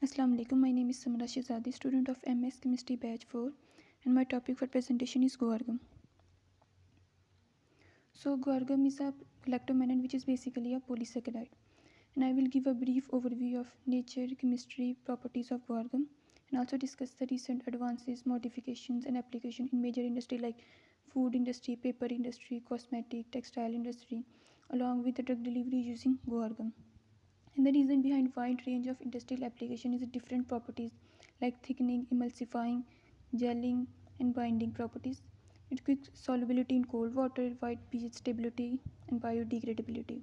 Assalamu alaikum. My name is Samra Shehzadi, student of MS Chemistry Batch 4, and my topic for presentation is guar. So guar is a galactomannan which is basically a polysaccharide, and I will give a brief overview of nature, chemistry, properties of guar, and also discuss the recent advances, modifications, and application in major industry like food industry, paper industry, cosmetic, textile industry, along with the drug delivery using guar. And the reason behind wide range of industrial application is different properties like thickening, emulsifying, gelling, and binding properties. Its quick solubility in cold water, wide pH stability, and biodegradability.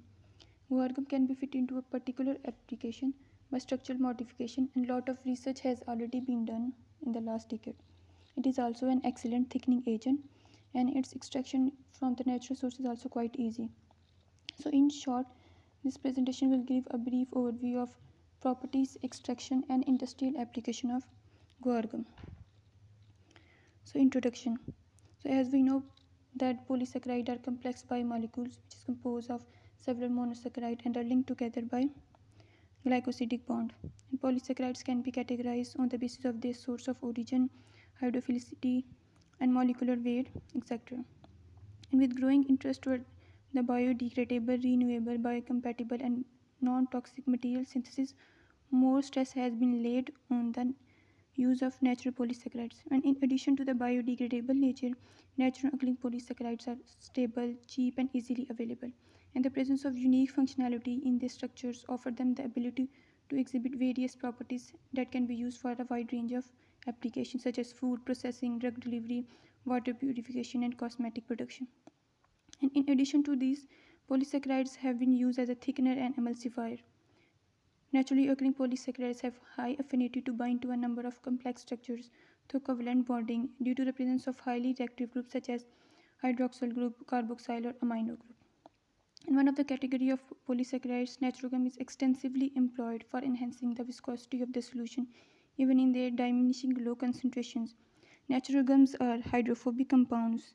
Guargum can be fit into a particular application by structural modification, and lot of research has already been done in the last decade. It is also an excellent thickening agent, and its extraction from the natural source is also quite easy. So in short, this presentation will give a brief overview of properties, extraction, and industrial application of guar. So introduction. So as we know that polysaccharides are complex biomolecules which is composed of several monosaccharides and are linked together by glycosidic bond. And polysaccharides can be categorized on the basis of their source of origin, hydrophilicity, and molecular weight, etc. And with growing interest toward the biodegradable, renewable, biocompatible, and non-toxic material synthesis, more stress has been laid on the use of natural polysaccharides. And in addition to the biodegradable nature, natural occurring polysaccharides are stable, cheap, and easily available. And the presence of unique functionality in their structures offer them the ability to exhibit various properties that can be used for a wide range of applications such as food processing, drug delivery, water purification, and cosmetic production. And in addition to these, polysaccharides have been used as a thickener and emulsifier. Naturally occurring polysaccharides have high affinity to bind to a number of complex structures through covalent bonding due to the presence of highly reactive groups such as hydroxyl group, carboxyl, or amino group. In one of the category of polysaccharides, natural gum is extensively employed for enhancing the viscosity of the solution, even in their diminishing low concentrations. Natural gums are hydrophobic compounds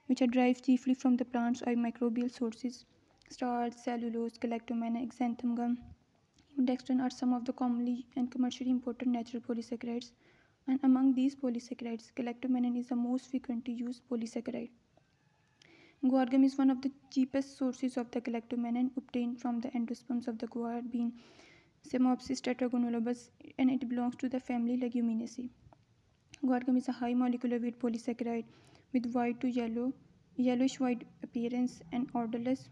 which are derived chiefly from the plants or microbial sources. Starch, cellulose, galactomannan, xanthan gum, and dextran are some of the commonly and commercially important natural polysaccharides. And among these polysaccharides, galactomannan is the most frequently used polysaccharide. Guar gum is one of the cheapest sources of the galactomannan obtained from the endosperms of the guar bean Semopsis tetragonolobus, and it belongs to the family Leguminosae. Guar gum is a high molecular weight polysaccharide with white to yellowish white appearance and odorless.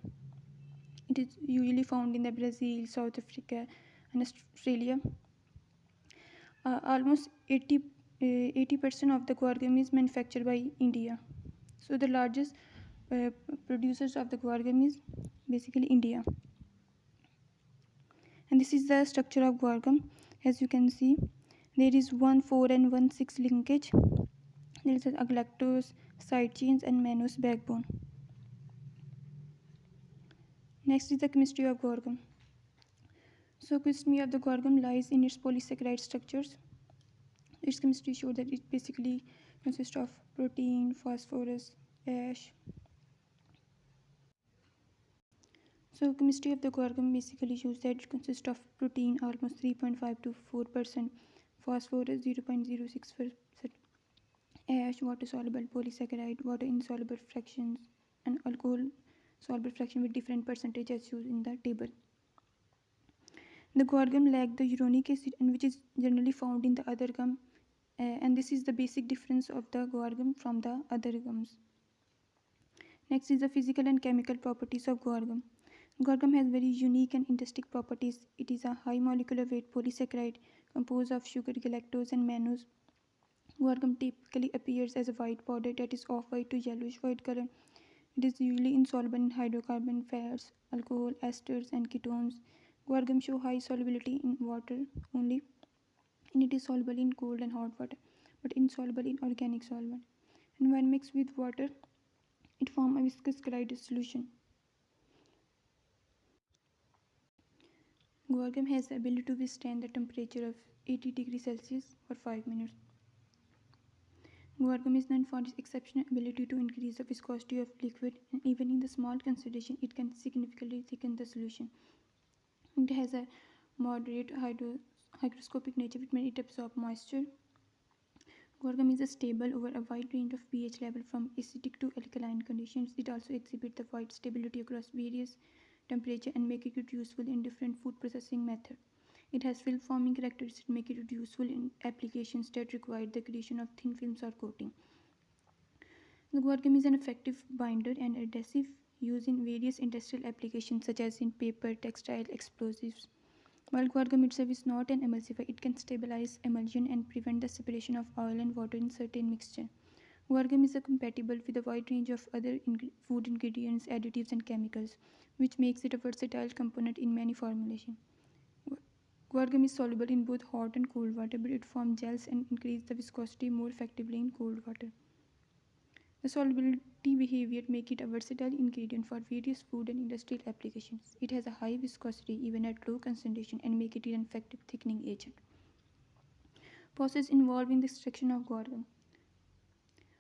It is usually found in the Brazil, South Africa, and Australia. Almost 80% of the guar gum is manufactured by India. So the largest producers of the guar gum is basically India. And this is the structure of guar gum. As you can see, there is 1,4 and 1,6 linkage. There is a galactose, side chains, and mannose backbone. Next is the chemistry of guar gum. So chemistry of the guar gum lies in its polysaccharide structures. Its chemistry shows that it basically consists of protein, phosphorus, ash. So chemistry of the guar gum basically shows that it consists of protein almost 3.5 to 4%, phosphorus 0.06%, ash water soluble polysaccharide, water insoluble fractions, and alcohol soluble fraction with different percentages as used in the table. The guar gum lack the uronic acid, and which is generally found in the other gum, and this is the basic difference of the guar gum from the other gums. Next is the physical and chemical properties of guar gum. Guar gum has very unique and interesting properties. It is a high molecular weight polysaccharide composed of sugar, galactose, and mannose. Guar gum typically appears as a white powder that is off-white to yellowish-white color. It is usually insoluble in hydrocarbon, fats, alcohol, esters, and ketones. Guar gum show high solubility in water only, and it is soluble in cold and hot water, but insoluble in organic solvent. And when mixed with water, it forms a viscous chloride solution. Guar gum has the ability to withstand the temperature of 80 degrees Celsius for 5 minutes. Guar gum is known for its exceptional ability to increase the viscosity of liquid, and even in the small concentration, it can significantly thicken the solution. It has a moderate hygroscopic nature, which means it absorbs moisture. Guar gum is stable over a wide range of pH level from acidic to alkaline conditions. It also exhibits the wide stability across various temperature and making it useful in different food processing methods. It has film forming characteristics making it useful in applications that require the creation of thin films or coating. The guar gum is an effective binder and adhesive used in various industrial applications such as in paper, textile, explosives. While guar gum itself is not an emulsifier, it can stabilize emulsion and prevent the separation of oil and water in certain mixture. Guar gum is compatible with a wide range of other food ingredients, additives, and chemicals, which makes it a versatile component in many formulations. Guar gum is soluble in both hot and cold water, but it forms gels and increases the viscosity more effectively in cold water. The solubility behavior makes it a versatile ingredient for various food and industrial applications. It has a high viscosity even at low concentration and makes it an effective thickening agent. Process involving the extraction of guar gum.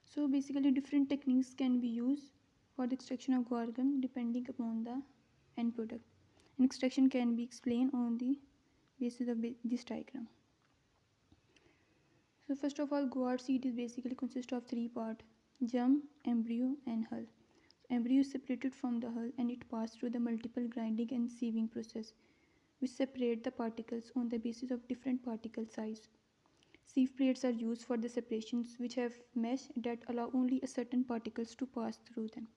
So basically different techniques can be used for the extraction of guar gum depending upon the end product. An extraction can be explained on the basis of this diagram. So first of all, guar seed is basically consists of three parts: germ, embryo, and hull. Embryo is separated from the hull and it passes through the multiple grinding and sieving process, which separate the particles on the basis of different particle size. Sieve plates are used for the separations which have mesh that allow only a certain particles to pass through them.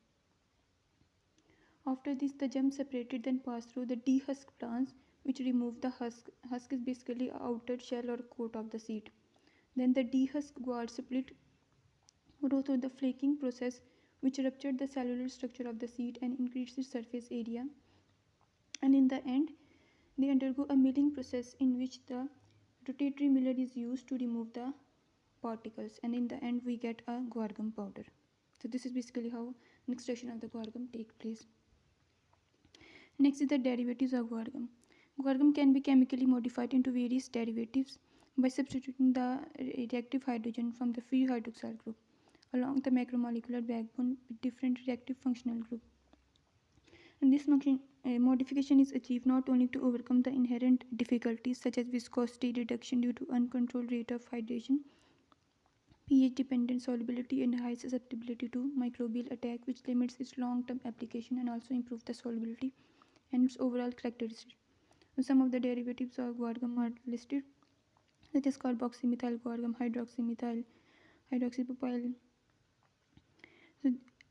After this, the germ separated then pass through the dehusk plants which remove the husk. Husk is basically a outer shell or coat of the seed. Then the dehusk guar split go through the flaking process which ruptured the cellular structure of the seed and increased its surface area. And in the end, they undergo a milling process in which the rotatory miller is used to remove the particles, and in the end we get a guar gum powder. So this is basically how an extraction of the guar gum takes place. Next is the derivatives of guar gum. Guar gum can be chemically modified into various derivatives by substituting the reactive hydrogen from the free hydroxyl group along the macromolecular backbone with different reactive functional group. And this modification is achieved not only to overcome the inherent difficulties such as viscosity reduction due to uncontrolled rate of hydration, pH dependent solubility, and high susceptibility to microbial attack, which limits its long term application and also improves the solubility and its overall characteristics. Some of the derivatives of guar gum are listed, such as carboxymethyl guar gum, hydroxymethyl, hydroxypropyl.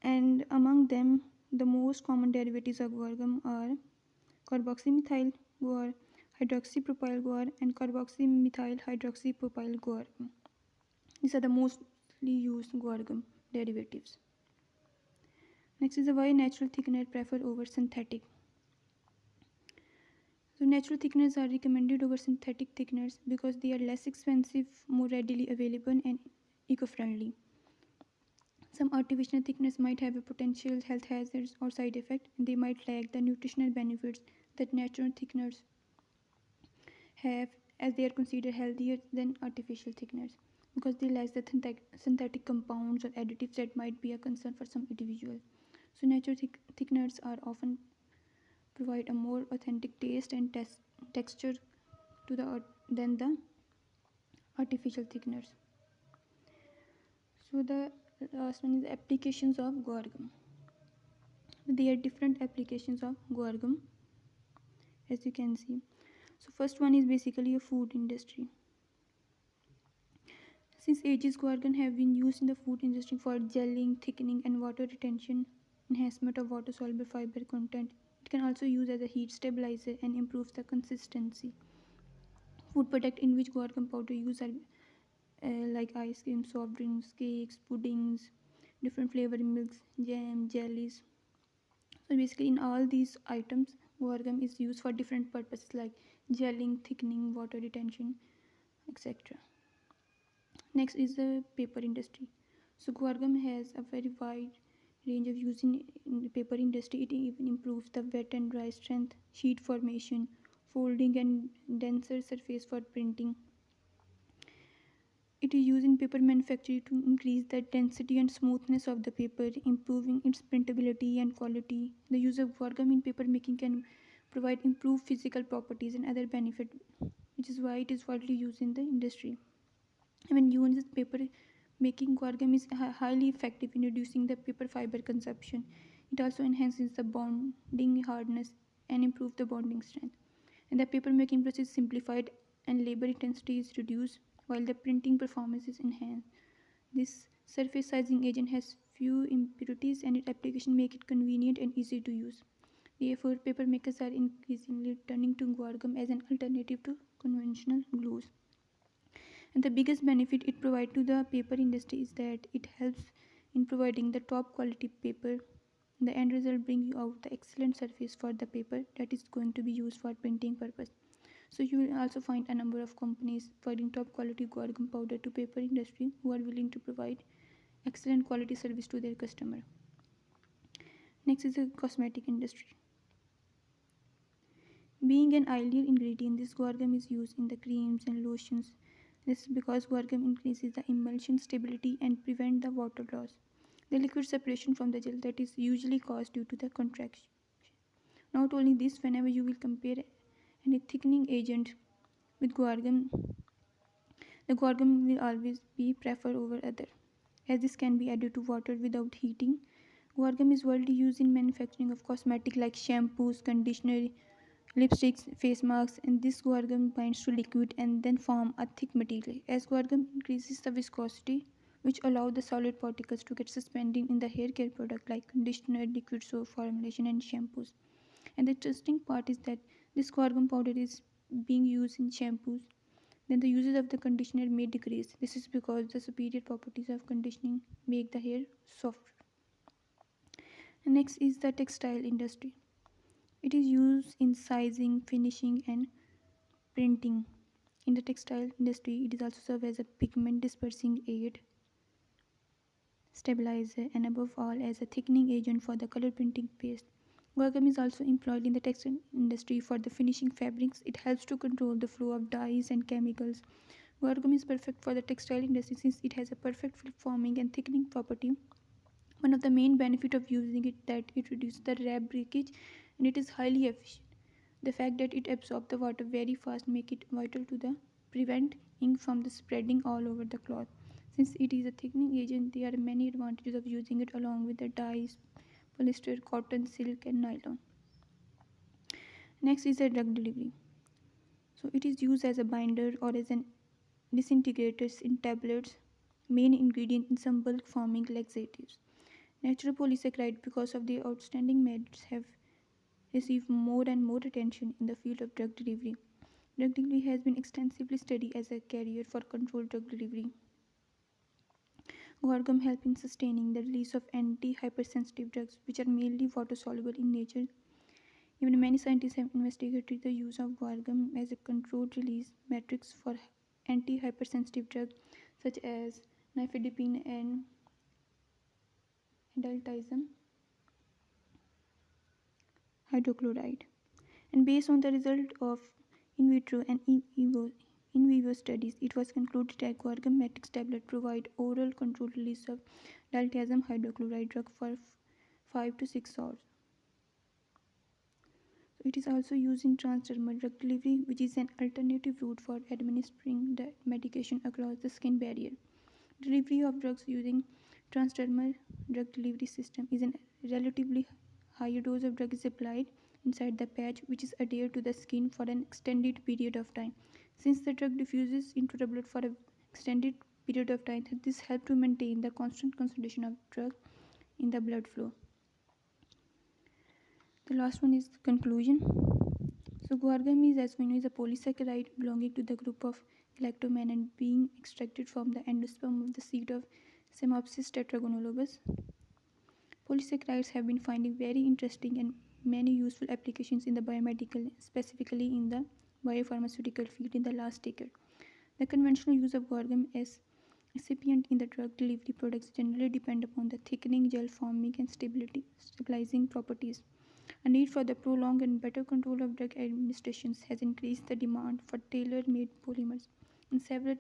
And among them, the most common derivatives of guar gum are carboxymethyl guar, hydroxypropyl guar, and carboxymethyl hydroxypropyl guar. These are the mostly used guar gum derivatives. Next is the why natural thickener preferred over synthetic. So natural thickeners are recommended over synthetic thickeners because they are less expensive, more readily available, and eco-friendly. Some artificial thickeners might have a potential health hazards or side effect, and they might lack the nutritional benefits that natural thickeners have, as they are considered healthier than artificial thickeners because they lack the synthetic compounds or additives that might be a concern for some individual. So natural thickeners are often provide a more authentic taste and texture to than the artificial thickeners. So the last one is applications of guar gum. There are different applications of guar gum, as you can see. So first one is basically a food industry. Since ages, guar gum have been used in the food industry for gelling, thickening, and water retention, enhancement of water soluble fiber content. It can also use as a heat stabilizer and improves the consistency. Food products in which guar gum powder used are like ice cream, soft drinks, cakes, puddings, different flavored milks, jam, jellies. So basically, in all these items, guar gum is used for different purposes like gelling, thickening, water retention, etc. Next is the paper industry. So guar gum has a very wide range of use in the paper industry. It even improves the wet and dry strength, sheet formation, folding, and denser surface for printing. It is used in paper manufacture to increase the density and smoothness of the paper, improving its printability and quality. The use of guar gum in paper making can provide improved physical properties and other benefits which is why it is widely used in the industry. When used as paper making, guar gum is highly effective in reducing the paper fiber consumption. It also enhances the bonding hardness and improves the bonding strength. And the paper making process is simplified and labor intensity is reduced while the printing performance is enhanced. This surface sizing agent has few impurities and its application make it convenient and easy to use. Therefore, paper makers are increasingly turning to guar gum as an alternative to conventional glues. And the biggest benefit it provides to the paper industry is that it helps in providing the top quality paper. The end result brings you out the excellent surface for the paper that is going to be used for printing purpose. So you will also find a number of companies providing top quality guar gum powder to paper industry who are willing to provide excellent quality service to their customer. Next is the cosmetic industry. Being an ideal ingredient, this guar gum is used in the creams and lotions. This is because guar gum increases the emulsion stability and prevent the water loss. The liquid separation from the gel that is usually caused due to the contraction. Not only this, whenever you will compare any thickening agent with guar gum, the guar gum will always be preferred over other, as this can be added to water without heating. Guar gum is widely used in manufacturing of cosmetic like shampoos, conditioner, lipsticks, face masks, and this guar gum binds to liquid and then form a thick material. As guar gum increases the viscosity, which allow the solid particles to get suspended in the hair care product like conditioner, liquid soap formulation, and shampoos. And the interesting part is that this guar gum powder is being used in shampoos. Then the uses of the conditioner may decrease. This is because the superior properties of conditioning make the hair soft. And next is the textile industry. It is used in sizing, finishing, and printing. In the textile industry, it is also served as a pigment dispersing aid, stabilizer, and above all as a thickening agent for the color printing paste. Guar gum is also employed in the textile industry for the finishing fabrics. It helps to control the flow of dyes and chemicals. Guar gum is perfect for the textile industry since it has a perfect flip forming and thickening property. One of the main benefits of using it that it reduces the wrap breakage and it is highly efficient. The fact that it absorbs the water very fast make it vital to the prevent ink from the spreading all over the cloth. Since it is a thickening agent, there are many advantages of using it along with the dyes, polyester, cotton, silk, and nylon. Next is the drug delivery. So it is used as a binder or as an disintegrators in tablets, main ingredient in some bulk forming laxatives. Natural polysaccharide, because of their outstanding merits, have received more and more attention in the field of drug delivery. Drug delivery has been extensively studied as a carrier for controlled drug delivery. Guar gum helps in sustaining the release of anti-hypersensitive drugs, which are mainly water-soluble in nature. Even many scientists have investigated the use of guar gum as a controlled release matrix for anti-hypersensitive drugs such as nifedipine and adultism hydrochloride. And based on the result of in vitro and in vivo studies, it was concluded that guar gum matrix tablet provide oral controlled release of diltiazem hydrochloride drug for 5 to 6 hours. So it is also used in transdermal drug delivery, which is an alternative route for administering the medication across the skin barrier. Delivery of drugs using transdermal drug delivery system is a relatively higher dose of drug is applied inside the patch, which is adhered to the skin for an extended period of time. Since the drug diffuses into the blood for an extended period of time, this helps to maintain the constant concentration of drug in the blood flow. The last one is the conclusion. So guar gum is, as we know, is a polysaccharide belonging to the group of galactomannan and being extracted from the endosperm of the seed of Semopsis tetragonolobus. Polysaccharides have been finding very interesting and many useful applications in the biomedical, specifically in the biopharmaceutical field in the last decade. The conventional use of guar gum as excipient in the drug delivery products generally depend upon the thickening, gel forming, and stabilizing properties. A need for the prolonged and better control of drug administrations has increased the demand for tailor-made polymers, and several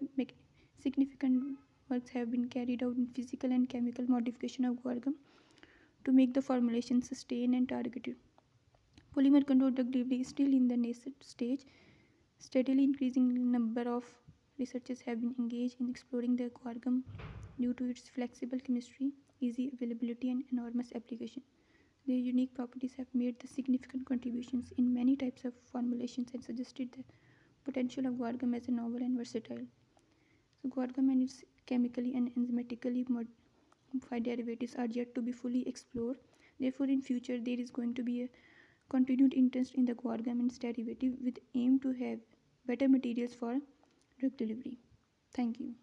significant works have been carried out in physical and chemical modification of guar gum to make the formulation sustained and targeted. Polymer controlled drug delivery is still in the nascent stage. Steadily increasing number of researchers have been engaged in exploring the guar gum due to its flexible chemistry, easy availability, and enormous application. Their unique properties have made the significant contributions in many types of formulations and suggested the potential of guar gum as a novel and versatile. So, guar gum and its chemically and enzymatically modified derivatives are yet to be fully explored. Therefore, in future, there is going to be a continued interest in the guar gum and its derivative with aim to have better materials for drug delivery. Thank you.